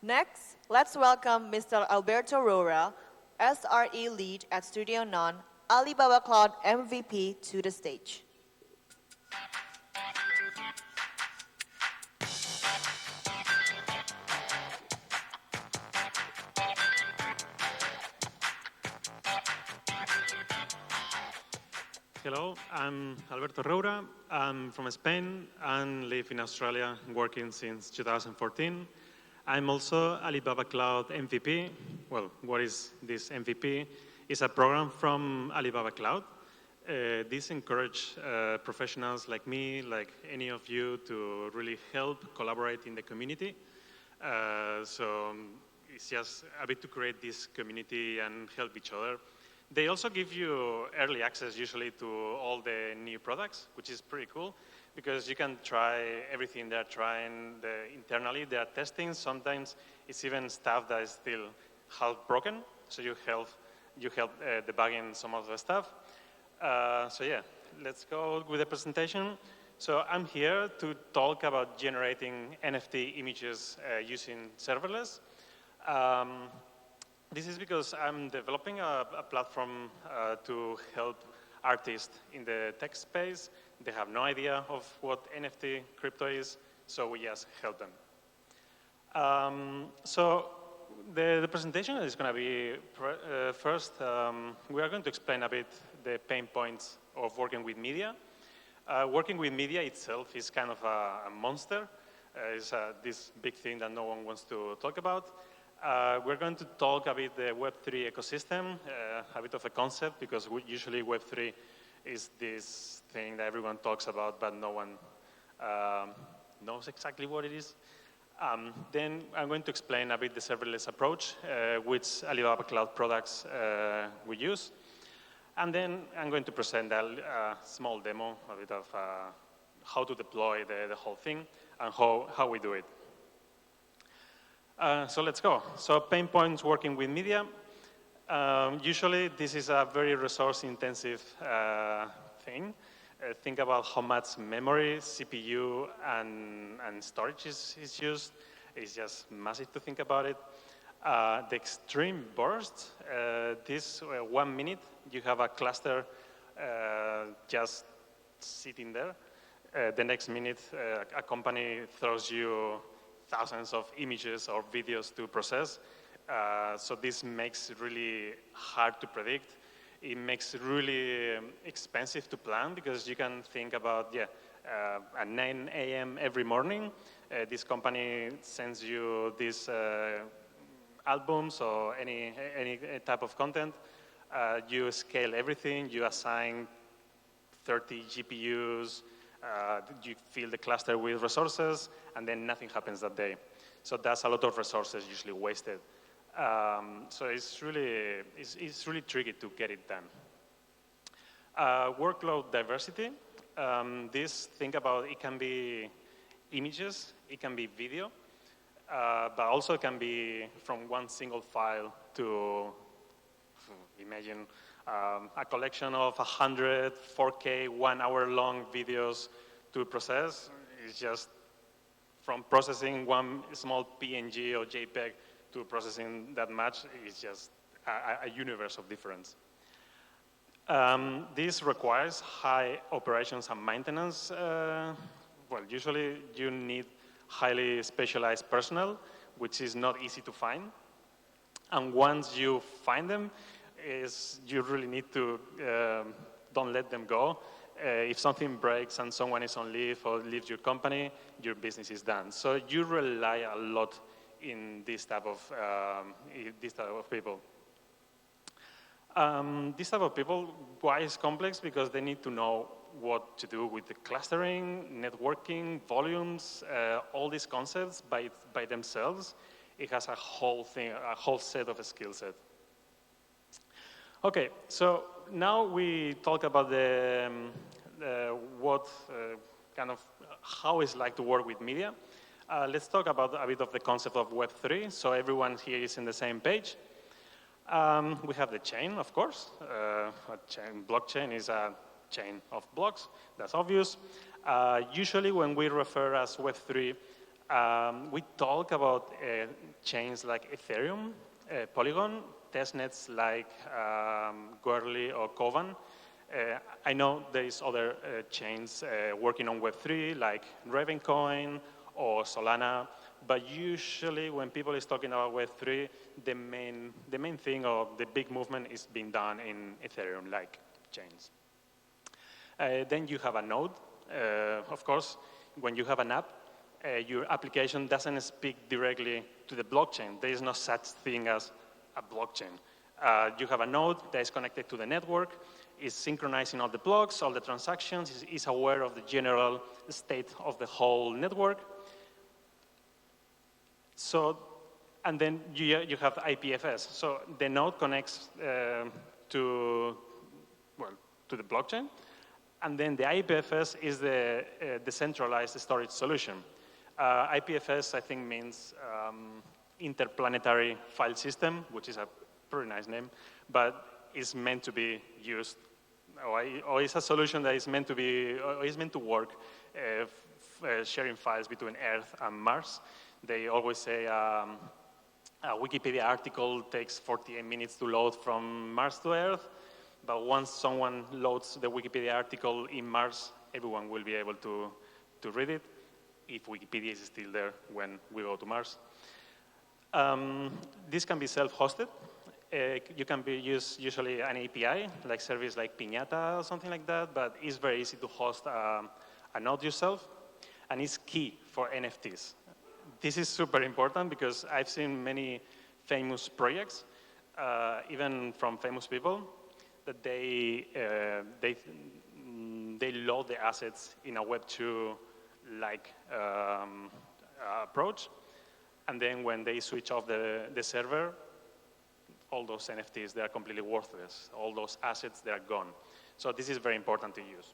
Next, let's welcome Mr. Alberto Roura, SRE lead at Studio Non, Alibaba Cloud MVP, to the stage. Hello, I'm Alberto Roura. I'm from Spain and live in Australia, working since 2014. I'm also Alibaba Cloud MVP. Well, what is this MVP? It's a program from Alibaba Cloud. This encourages professionals like me, like any of you, to really help collaborate in the community. So it's just a bit to create this community and help each other. They also give you early access usually to all the new products, which is pretty cool because you can try everything they're trying internally. They are testing. Sometimes it's even stuff that is still half broken, so you help debugging some of the stuff. So yeah, let's go with the presentation. So I'm here to talk about generating NFT images using serverless. This is because I'm developing a platform to help artists in the tech space. They have no idea of what NFT crypto is, so we just help them. So the presentation is going to be, first, we are going to explain a bit the pain points of working with media. Working with media itself is kind of a monster. It's this big thing that no one wants to talk about. We're going to talk a bit the Web3 ecosystem, a bit of a concept, because usually Web3 is this thing that everyone talks about, but no one knows exactly what it is. Then I'm going to explain a bit the serverless approach, which Alibaba Cloud products we use. And then I'm going to present a small demo, a bit of how to deploy the whole thing and how we do it. So let's go. So pain points working with media. Usually this is a very resource-intensive thing. Think about how much memory, CPU, and storage is used. It's just massive to think about it. The extreme burst, this 1 minute, you have a cluster just sitting there. The next minute, a company throws you thousands of images or videos to process. So this makes it really hard to predict. It makes it really expensive to plan because you can think about, at 9 a.m. every morning, this company sends you these albums or any type of content. You scale everything, you assign 30 GPUs, you fill the cluster with resources, and then nothing happens that day. So that's a lot of resources usually wasted. So it's really tricky to get it done. Workload diversity. Think about it can be images, it can be video, but also it can be from one single file to, imagine, a collection of 100 4K 1 hour long videos to process. It's just from processing one small PNG or JPEG to processing that much is just a universe of difference. This requires high operations and maintenance. Well, usually you need highly specialized personnel, which is not easy to find. And once you find them, you really need to don't let them go. If something breaks and someone is on leave or leaves your company, your business is done. So you rely a lot in this type of people. This type of people, why is complex? Because they need to know what to do with the clustering, networking, volumes, all these concepts by themselves. It has a whole thing, a whole set of skill set. Okay, so now we talk about how it's like to work with media. Let's talk about a bit of the concept of Web3, so everyone here is in the same page. We have the chain, of course. Blockchain is a chain of blocks. That's obvious. Usually when we refer as Web3, We talk about chains like Ethereum, Polygon, testnets like Gwrly or Kovan. I know there is other chains working on Web3 like Ravencoin or Solana, but usually when people is talking about Web3, the main thing or the big movement is being done in Ethereum-like chains. Then you have a node. Of course, when you have an app, your application doesn't speak directly to the blockchain. There is no such thing as a blockchain. You have a node that is connected to the network, is synchronizing all the blocks, all the transactions, is aware of the general state of the whole network. So, and then you have IPFS. So the node connects to the blockchain, and then the IPFS is the decentralized storage solution. IPFS, I think, means Interplanetary File System, which is a pretty nice name, but is meant to be used, or is a solution that is meant to be, or is meant to work sharing files between Earth and Mars. They always say a Wikipedia article takes 48 minutes to load from Mars to Earth, but once someone loads the Wikipedia article in Mars, everyone will be able to read it, if Wikipedia is still there when we go to Mars. This can be self-hosted. You can use usually an API, like service like Piñata or something like that, but it's very easy to host a node yourself, and it's key for NFTs. This is super important because I've seen many famous projects, even from famous people, that they load the assets in a Web2-like approach, and then when they switch off the server, all those NFTs, they are completely worthless. All those assets, they are gone. So this is very important to use.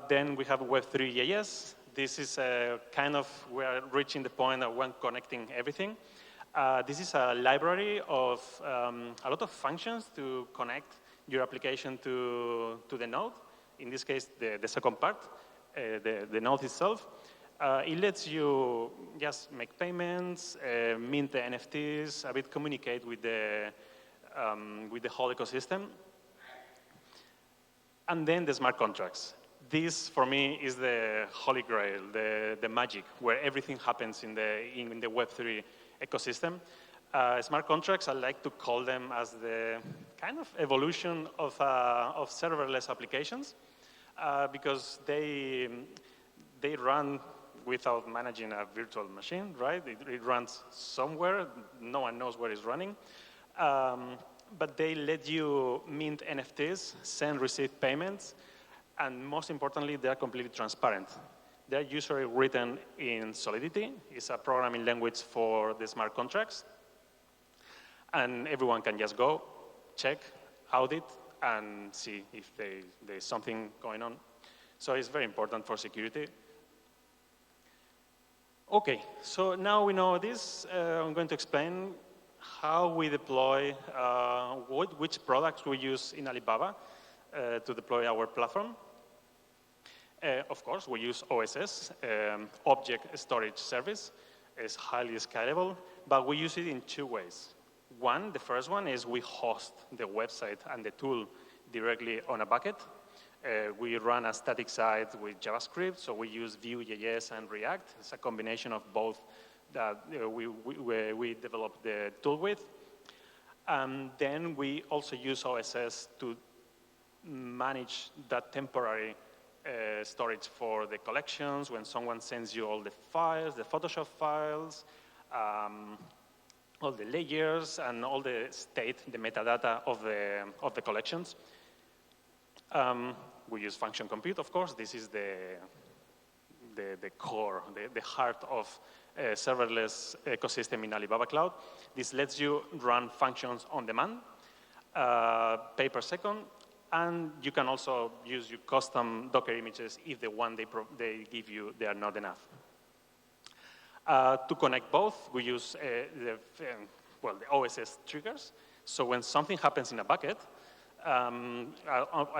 Then we have Web3.js. This is kind of, we are reaching the point of when connecting everything. This is a library of a lot of functions to connect your application to the node. In this case, the second part, the node itself. It lets you just make payments, mint the NFTs, a bit communicate with the whole ecosystem. And then the smart contracts. This, for me, is the holy grail, the magic, where everything happens in the Web3 ecosystem. Smart contracts, I like to call them as the kind of evolution of serverless applications, because they run without managing a virtual machine, right? It runs somewhere, no one knows where it's running. But they let you mint NFTs, send, receive payments, and most importantly, they are completely transparent. They're usually written in Solidity. It's a programming language for the smart contracts. And everyone can just go, check, audit, and see if there's something going on. So it's very important for security. Okay, so now we know this. I'm going to explain how we deploy, which products we use in Alibaba to deploy our platform. Of course, we use OSS, Object Storage Service. It's highly scalable, but we use it in two ways. One, the first one is we host the website and the tool directly on a bucket. We run a static site with JavaScript, so we use Vue.js and React. It's a combination of both that we develop the tool with. Then we also use OSS to manage that temporary storage for the collections when someone sends you all the files, the Photoshop files, all the layers, and all the state, the metadata of the collections. We use function compute, of course. This is the core, the heart of serverless ecosystem in Alibaba Cloud. This lets you run functions on demand, pay per second, and you can also use your custom Docker images if the one they give you, they are not enough. To connect both, we use the OSS triggers. So when something happens in a bucket, an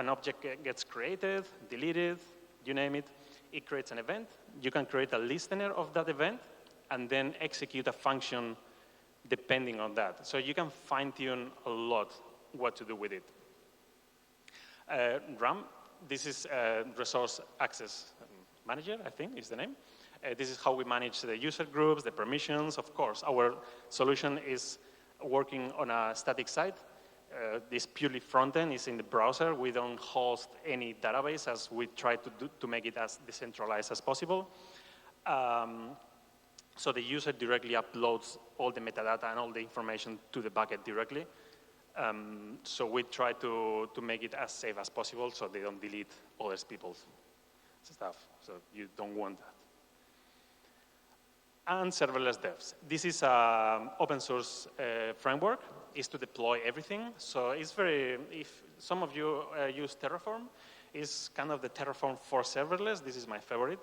object gets created, deleted, you name it, it creates an event, you can create a listener of that event and then execute a function depending on that. So you can fine-tune a lot what to do with it. RAM, this is Resource Access Manager, I think is the name. This is how we manage the user groups, the permissions. Of course, our solution is working on a static site. This purely front-end is in the browser. We don't host any database, as we try to make it as decentralized as possible. So the user directly uploads all the metadata and all the information to the bucket directly. So we try to make it as safe as possible so they don't delete other people's stuff. So you don't want that. And serverless devs. This is an open source framework. Is to deploy everything. So it's very, if some of you use Terraform, it's kind of the Terraform for serverless. This is my favorite.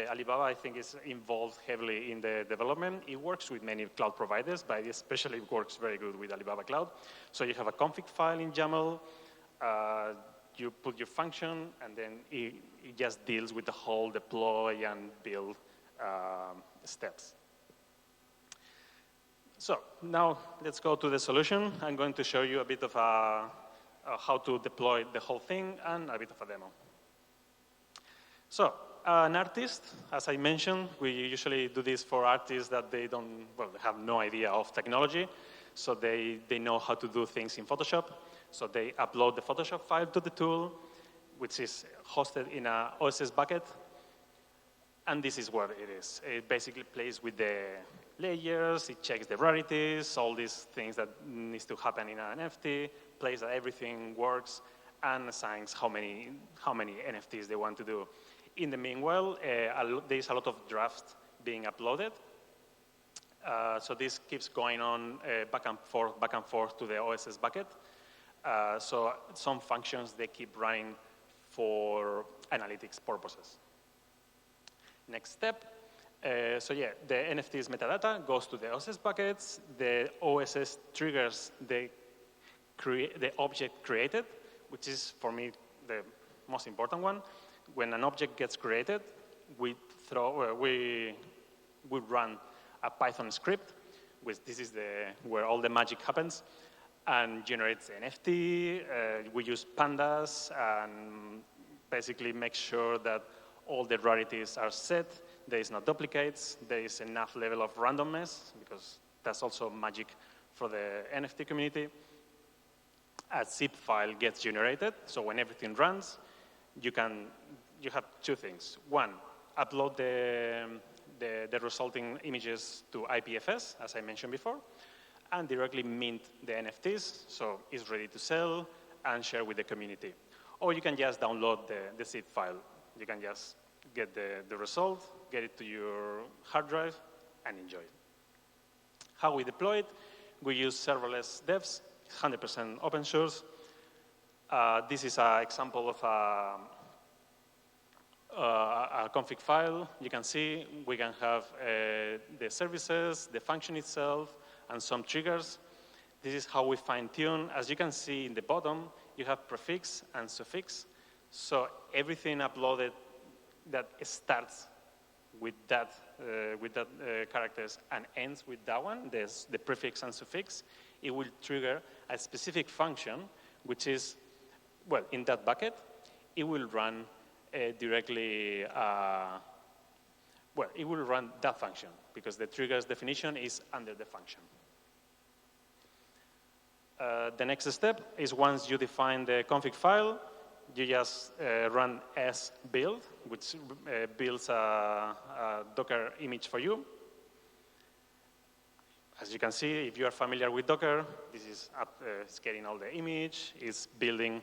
Alibaba, I think, is involved heavily in the development. It works with many cloud providers, but it especially works very good with Alibaba Cloud. So you have a config file in YAML, you put your function, and then it just deals with the whole deploy and build steps. So now let's go to the solution. I'm going to show you a bit of how to deploy the whole thing and a bit of a demo. So an artist, as I mentioned, we usually do this for artists that they have no idea of technology. So they know how to do things in Photoshop. So they upload the Photoshop file to the tool, which is hosted in a OSS bucket. And this is what it is. It basically plays with the layers, it checks the rarities, all these things that needs to happen in an NFT, plays that everything works, and assigns how many NFTs they want to do. In the meanwhile, there's a lot of drafts being uploaded. So this keeps going on back and forth to the OSS bucket. So some functions, they keep running for analytics purposes. Next step. So yeah, the NFT's metadata goes to the OSS buckets. The OSS triggers the object created, which is, for me, the most important one. When an object gets created, we run a Python script, which this is where all the magic happens, and generates NFT. We use pandas and basically make sure that all the rarities are set. There is no duplicates. There is enough level of randomness, because that's also magic for the NFT community. A zip file gets generated. So when everything runs, you have two things. One, upload the resulting images to IPFS, as I mentioned before, and directly mint the NFTs, so it's ready to sell and share with the community. Or you can just download the zip file. You can just get the result, get it to your hard drive, and enjoy it. How we deploy it? We use serverless devs, 100% open source. This is an example of a config file. You can see we can have the services, the function itself, and some triggers. This is how we fine-tune. As you can see in the bottom, you have prefix and suffix. So everything uploaded that starts with that characters and ends with that one, there's the prefix and suffix, it will trigger a specific function, which is, well, in that bucket, it will run directly, it will run that function, because the trigger's definition is under the function. The next step is, once you define the config file, you just run s-build, which builds a Docker image for you. As you can see, if you are familiar with Docker, this is it's getting all the image, it's building,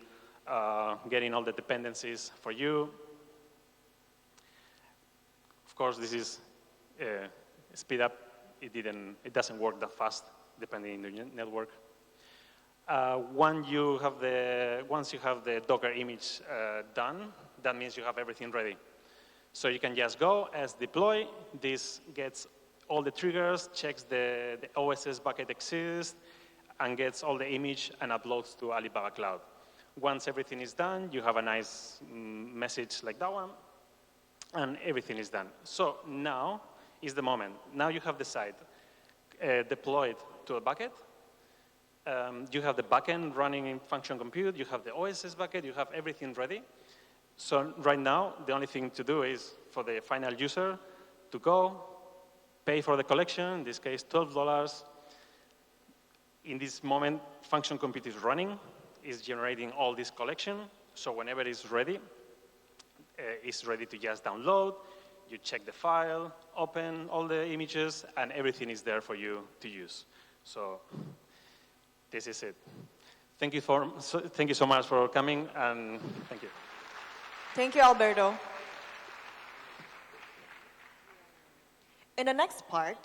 getting all the dependencies for you. Of course, this is speed up. It doesn't work that fast, depending on the network. Once you have the Docker image done, that means you have everything ready. So you can just go as deploy. This gets all the triggers, checks the OSS bucket exists, and gets all the image and uploads to Alibaba Cloud. Once everything is done, you have a nice message like that one. and everything is done. So now is the moment. Now you have the site deployed to a bucket. You have the backend running in function compute. You have the OSS bucket. You have everything ready. So right now, the only thing to do is for the final user to go, pay for the collection, in this case, $12. In this moment, function compute is running, is generating all this collection. So whenever it's ready to just download. You check the file, open all the images, and everything is there for you to use. So this is it. Thank you so much for coming, and thank you. Thank you, Alberto. In the next part,